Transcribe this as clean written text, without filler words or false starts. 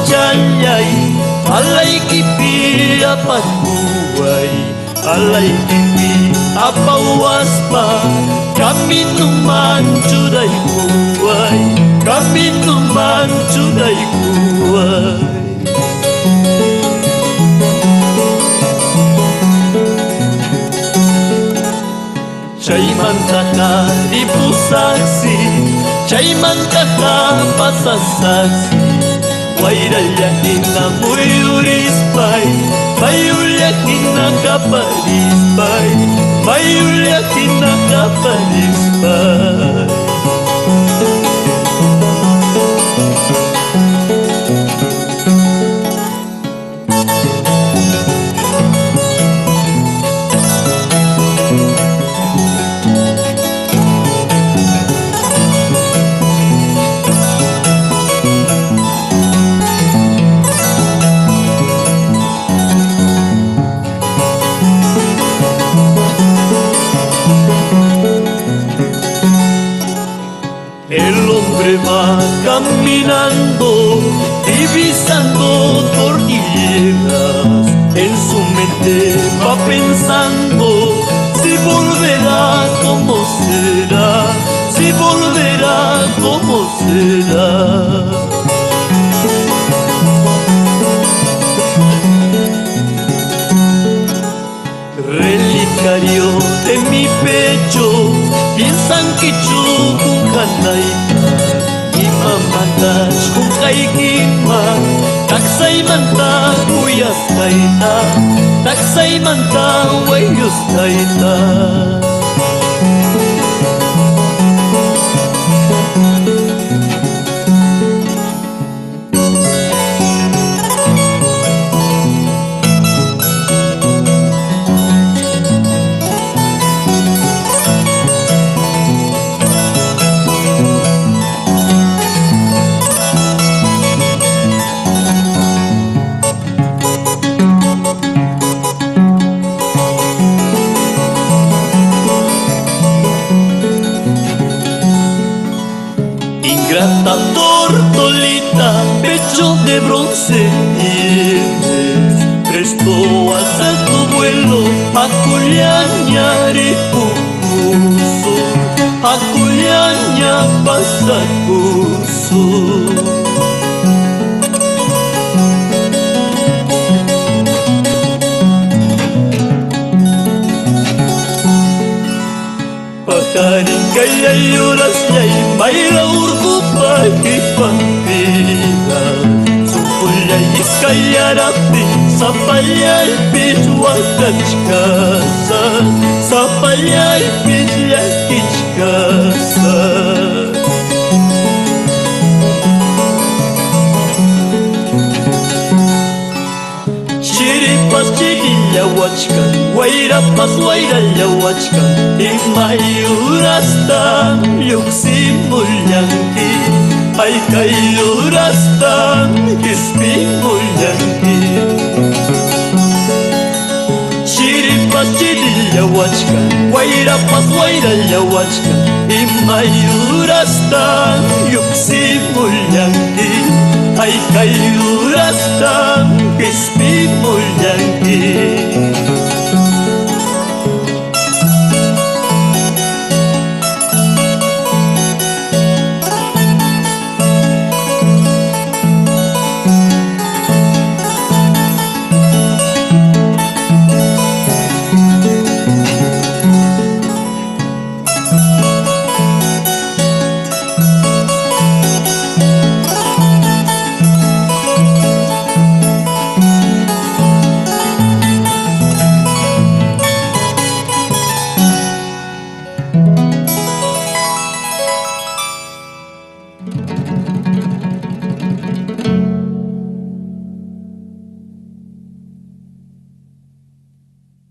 chayay alay kipi apat buhay alay kipi apawas pa kami numan cuday buhay kami numan cuday buhay. Chay mantaka ibu saksi chay mantaka pasa saksi wairaya hina muyurispay mayulya hina kaparispay mayulya hina kaparispay. El hombre va caminando, divisando cordilleras. En su mente va pensando si volverá, cómo será, si volverá, cómo será. Relicario de mi pecho, piensan que yo kunkanaita imamatash kunkaykima taksaymanta uyaskayta taksaymanta wayuskayta. Ingrata tortolita, pecho de bronce tienes, presto alza tu vuelo a Culiañaripuso, a Culiaña pasacuso. Pajarin kaya yuras yay mayra urgu pagi pampira sukulay iskayarapi sapayay pitwakachkasa sapayay pityakichkasa. Chiripas chirillawachkan wayrapas wayrallawachkan imayurastan lluqsimullanki ay kayurastan ispimullanki. Chiripas chirillawachkan wayrapas wayrallawachkan